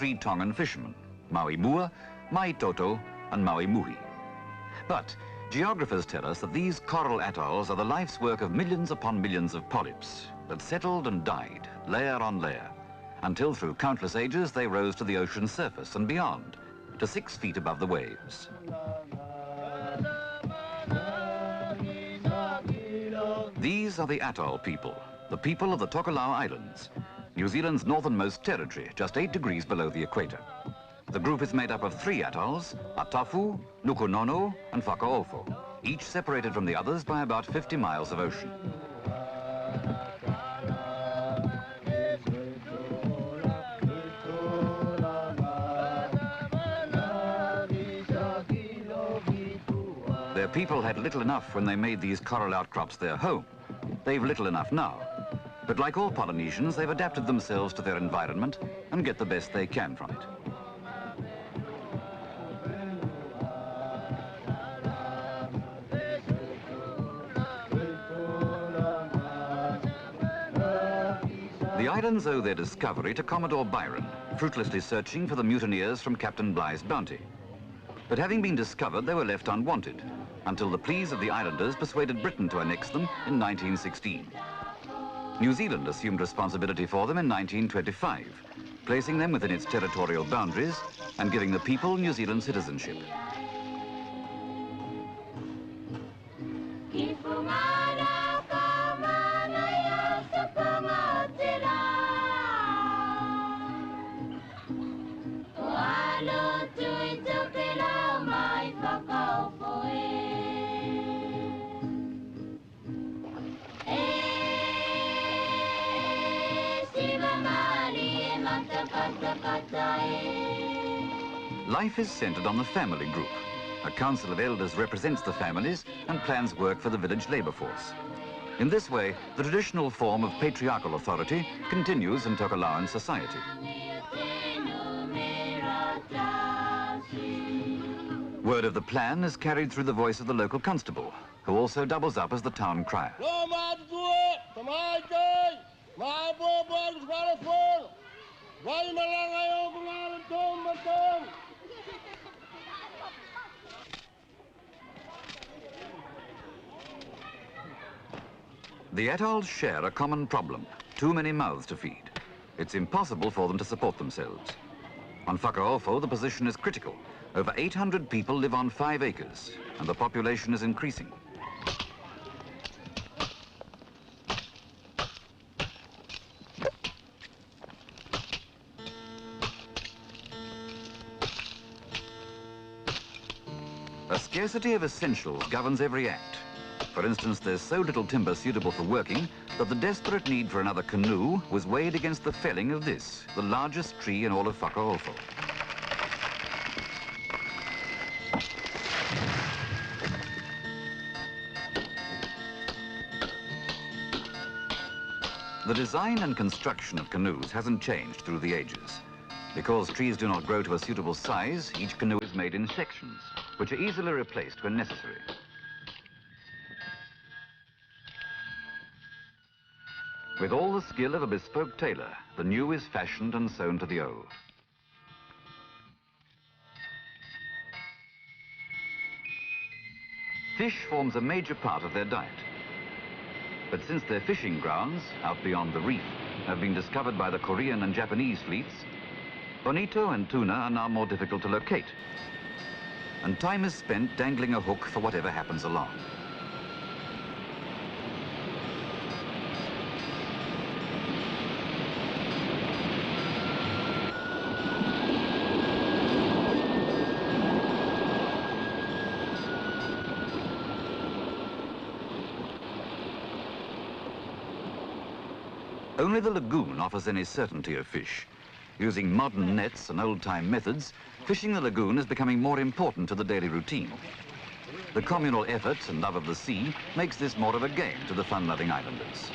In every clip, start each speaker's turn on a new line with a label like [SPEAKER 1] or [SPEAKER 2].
[SPEAKER 1] three Tongan fishermen, Maui Mua, Mai Toto, and Maui Muhi. But geographers tell us that these coral atolls are the life's work of millions upon millions of polyps that settled and died, layer on layer, until through countless ages they rose to the ocean's surface and beyond, to 6 feet above the waves. These are the atoll people, the people of the Tokelau Islands, New Zealand's northernmost territory, just 8 degrees below the equator. The group is made up of 3 atolls, Atafu, Nukunono, and Fakaofo, each separated from the others by about 50 miles of ocean. Their people had little enough when they made these coral outcrops their home. They've little enough now. But like all Polynesians, they've adapted themselves to their environment and get the best they can from it. The islands owe their discovery to Commodore Byron, fruitlessly searching for the mutineers from Captain Bligh's bounty. But having been discovered, they were left unwanted, until the pleas of the islanders persuaded Britain to annex them in 1916. New Zealand assumed responsibility for them in 1925, placing them within its territorial boundaries and giving the people New Zealand citizenship. Life is centered on the family group. A council of elders represents the families and plans work for the village labor force. In this way, the traditional form of patriarchal authority continues in Tokelauan society. Word of the plan is carried through the voice of the local constable, who also doubles up as the town crier. The atolls share a common problem, too many mouths to feed. It's impossible for them to support themselves. On Fakaofo, the position is critical. Over 800 people live on 5 acres, and the population is increasing. A scarcity of essentials governs every act. For instance, there's so little timber suitable for working that the desperate need for another canoe was weighed against the felling of this, the largest tree in all of Fakaofo. The design and construction of canoes hasn't changed through the ages. Because trees do not grow to a suitable size, each canoe is made in sections, which are easily replaced when necessary. With all the skill of a bespoke tailor, the new is fashioned and sewn to the old. Fish forms a major part of their diet. But since their fishing grounds, out beyond the reef, have been discovered by the Korean and Japanese fleets, bonito and tuna are now more difficult to locate. And time is spent dangling a hook for whatever happens along. Only the lagoon offers any certainty of fish. Using modern nets and old-time methods, fishing the lagoon is becoming more important to the daily routine. The communal effort and love of the sea makes this more of a game to the fun-loving islanders.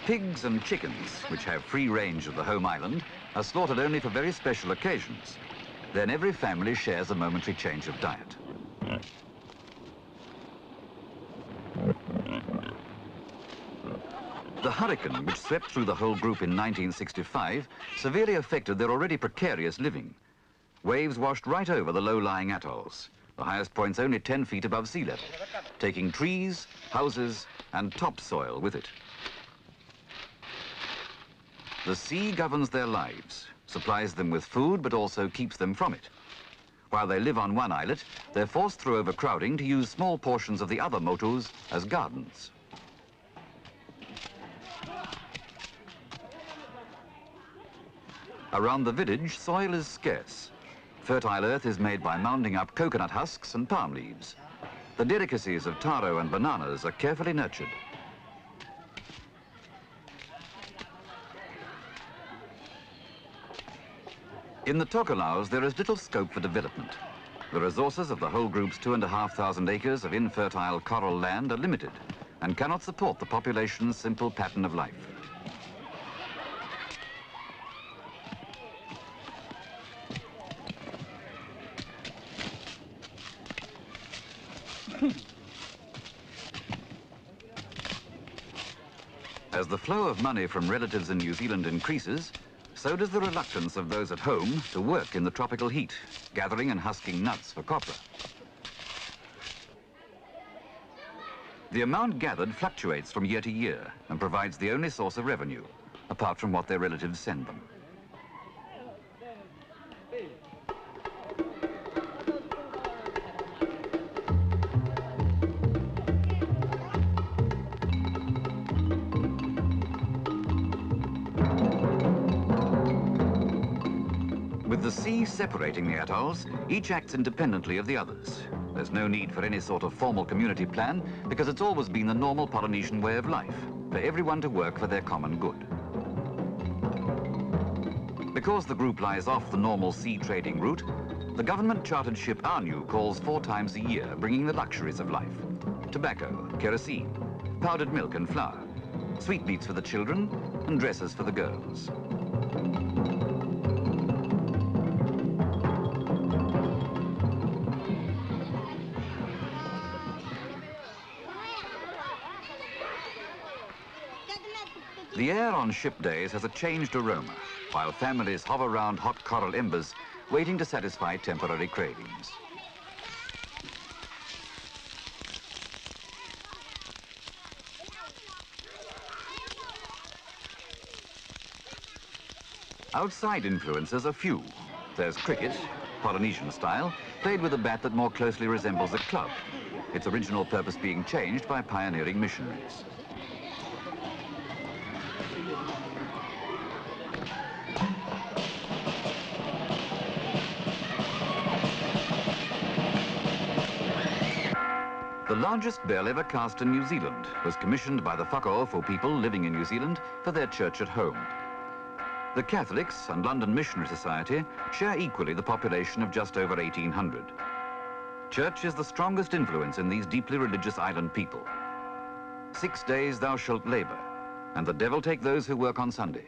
[SPEAKER 1] Pigs and chickens, which have free range of the home island, are slaughtered only for very special occasions. Then every family shares a momentary change of diet. The hurricane, which swept through the whole group in 1965, severely affected their already precarious living. Waves washed right over the low-lying atolls, the highest points only 10 feet above sea level, taking trees, houses, and topsoil with it. The sea governs their lives, supplies them with food, but also keeps them from it. While they live on one islet, they're forced through overcrowding to use small portions of the other motus as gardens. Around the village, soil is scarce. Fertile earth is made by mounding up coconut husks and palm leaves. The delicacies of taro and bananas are carefully nurtured. In the Tokalaos, there is little scope for development. The resources of the whole group's 2,500 acres of infertile coral land are limited and cannot support the population's simple pattern of life. As the flow of money from relatives in New Zealand increases, so does the reluctance of those at home to work in the tropical heat, gathering and husking nuts for copra. The amount gathered fluctuates from year to year and provides the only source of revenue, apart from what their relatives send them. With the sea separating the atolls, each acts independently of the others. There's no need for any sort of formal community plan because it's always been the normal Polynesian way of life, for everyone to work for their common good. Because the group lies off the normal sea trading route, the government-chartered ship Anu calls 4 times a year, bringing the luxuries of life: tobacco, kerosene, powdered milk and flour, sweetmeats for the children, and dresses for the girls. The air on ship days has a changed aroma, while families hover round hot coral embers, waiting to satisfy temporary cravings. Outside influences are few. There's cricket, Polynesian style, played with a bat that more closely resembles a club, its original purpose being changed by pioneering missionaries. The largest bell ever cast in New Zealand was commissioned by the fakaofo people living in New Zealand for their church at home. The Catholics and London Missionary Society share equally the population of just over 1,800. Church is the strongest influence in these deeply religious island people. 6 days thou shalt labor, and the devil take those who work on Sunday.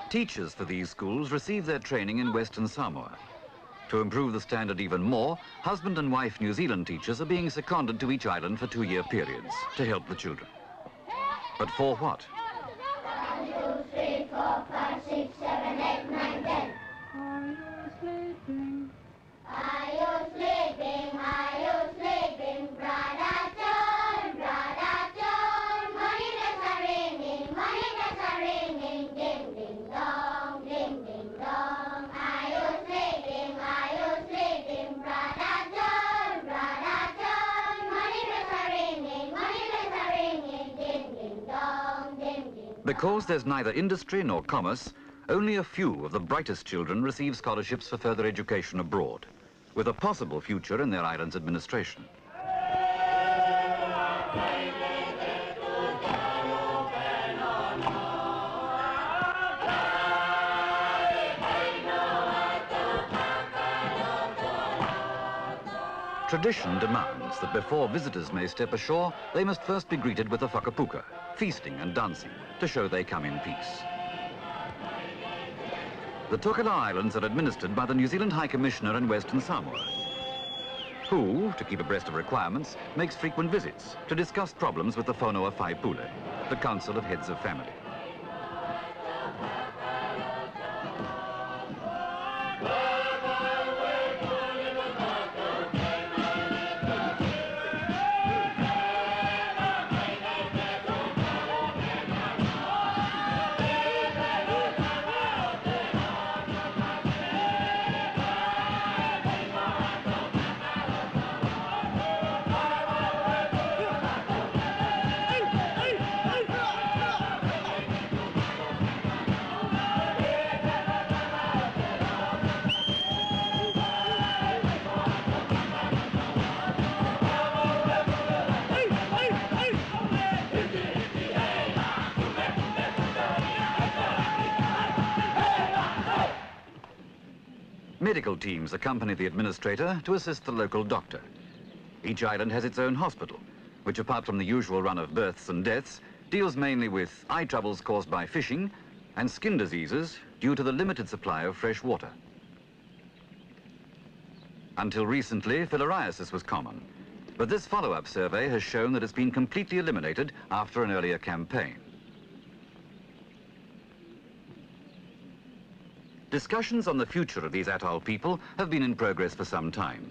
[SPEAKER 1] Teachers for these schools receive their training in Western Samoa. To improve the standard even more, husband and wife New Zealand teachers are being seconded to each island for 2-year periods to help the children. But for what?
[SPEAKER 2] 1, 2, 3, 4, 5, 6, 7, 8, 9, 10. Are you sleeping? Are you sleeping? Brother John, Brother John. Morning bells are ringing, ding, ding, dong, ding, ding.
[SPEAKER 1] Because there's neither industry nor commerce, only a few of the brightest children receive scholarships for further education abroad, with a possible future in their island's administration. Tradition demands that before visitors may step ashore, they must first be greeted with a whakapuka, feasting and dancing, to show they come in peace. The Tokelau Islands are administered by the New Zealand High Commissioner in Western Samoa, who, to keep abreast of requirements, makes frequent visits to discuss problems with the Fenua Pule, the Council of Heads of Family. Medical teams accompany the administrator to assist the local doctor. Each island has its own hospital, which apart from the usual run of births and deaths, deals mainly with eye troubles caused by fishing and skin diseases due to the limited supply of fresh water. Until recently, filariasis was common, but this follow-up survey has shown that it's been completely eliminated after an earlier campaign. Discussions on the future of these atoll people have been in progress for some time.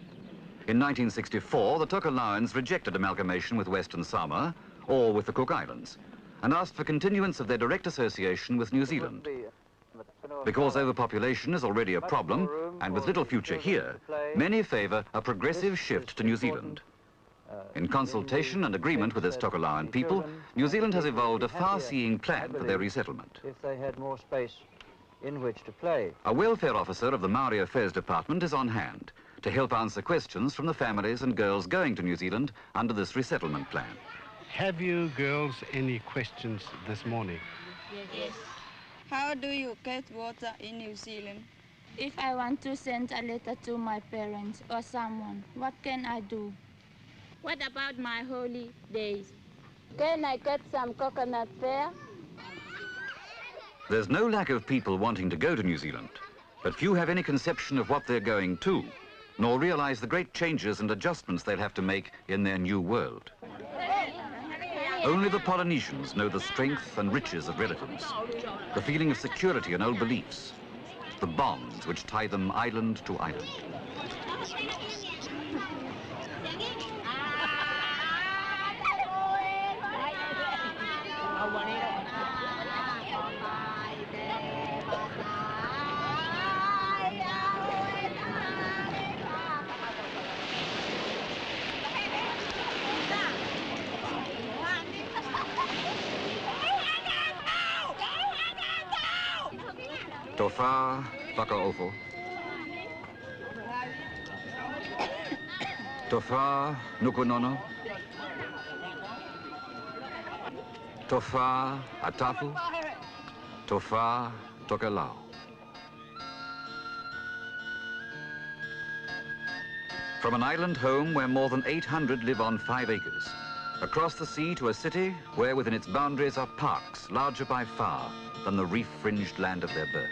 [SPEAKER 1] In 1964, the Tokelauans rejected amalgamation with Western Samoa or with the Cook Islands and asked for continuance of their direct association with New Zealand. Because overpopulation is already a problem and with little future here, many favour a progressive shift to New Zealand. In consultation and agreement with its Tokelauan people, New Zealand has evolved a far-seeing plan for their resettlement.
[SPEAKER 3] If they had more space in which to play.
[SPEAKER 1] A welfare officer of the Maori Affairs Department is on hand to help answer questions from the families and girls going to New Zealand under this resettlement plan.
[SPEAKER 4] Have you girls any questions this morning?
[SPEAKER 5] Yes.
[SPEAKER 6] How do you get water in New Zealand?
[SPEAKER 5] If I want to send a letter to my parents or someone, what can I do? What about my holy days?
[SPEAKER 7] Can I get some coconut there?
[SPEAKER 1] There's no lack of people wanting to go to New Zealand, but few have any conception of what they're going to, nor realize the great changes and adjustments they'll have to make in their new world. Only the Polynesians know the strength and riches of relatives, the feeling of security and old beliefs, the bonds which tie them island to island. Tofa, fakaofo. Tofa, nukunono. Tofa, atafu. Tofa, tokelau. From an island home where more than 800 live on 5 acres, across the sea to a city where within its boundaries are parks larger by far than the reef-fringed land of their birth.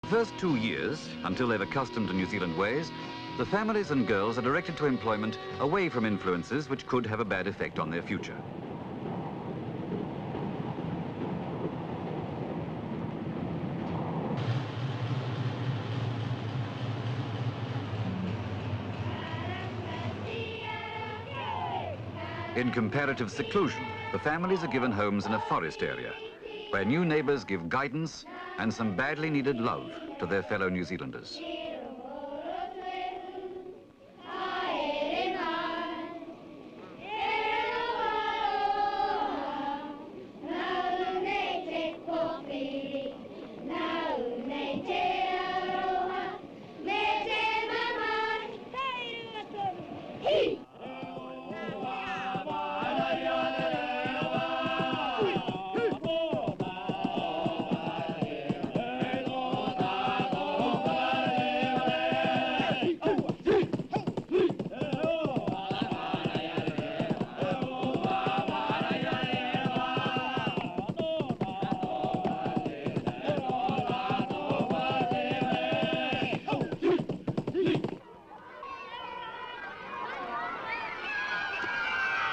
[SPEAKER 1] The first 2 years, until they've accustomed to New Zealand ways, The families and girls are directed to employment away from influences which could have a bad effect on their future. In comparative seclusion, the families are given homes in a forest area, where new neighbours give guidance and some badly needed love to their fellow New Zealanders.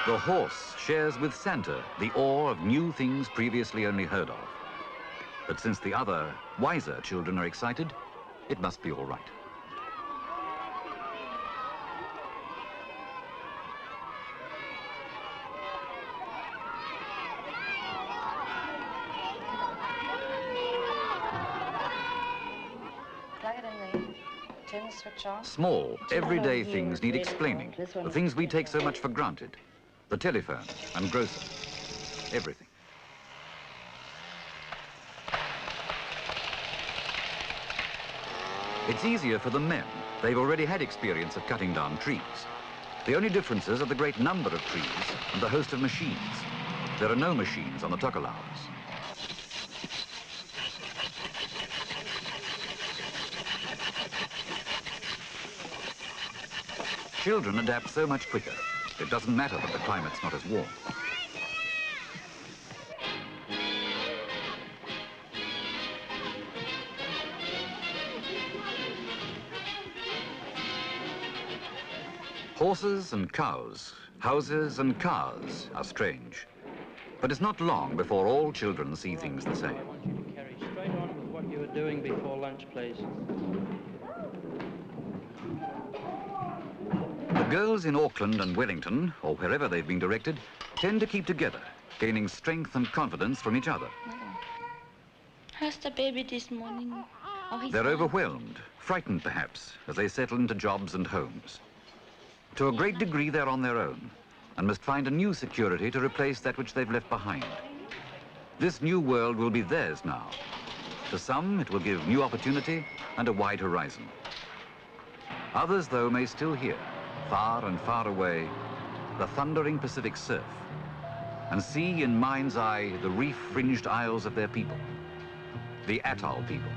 [SPEAKER 1] The horse shares with Santa the awe of new things previously only heard of. But since the other, wiser children are excited, it must be all right.
[SPEAKER 8] Plug it in there. Turn the switch on.
[SPEAKER 1] Small, everyday things need explaining. The things we take so much for granted. The telephone and grocer. Everything. It's easier for the men. They've already had experience of cutting down trees. The only differences are the great number of trees and the host of machines. There are no machines on the tokalau's. Children adapt so much quicker. It doesn't matter that the climate's not as warm. Horses and cows, houses and cars are strange. But it's not long before all children see things the same.
[SPEAKER 9] I want you to carry straight on with what you were doing before lunch, please.
[SPEAKER 1] The girls in Auckland and Wellington, or wherever they've been directed, tend to keep together, gaining strength and confidence from each other.
[SPEAKER 5] How's the baby this morning? Oh, he's
[SPEAKER 1] They're
[SPEAKER 5] fine.
[SPEAKER 1] overwhelmed, frightened perhaps, as they settle into jobs and homes. To a great degree, they're on their own and must find a new security to replace that which they've left behind. This new world will be theirs now. To some, it will give new opportunity and a wide horizon. Others, though, may still hear, far and far away, the thundering Pacific surf, and see in mind's eye the reef-fringed isles of their people, the atoll people.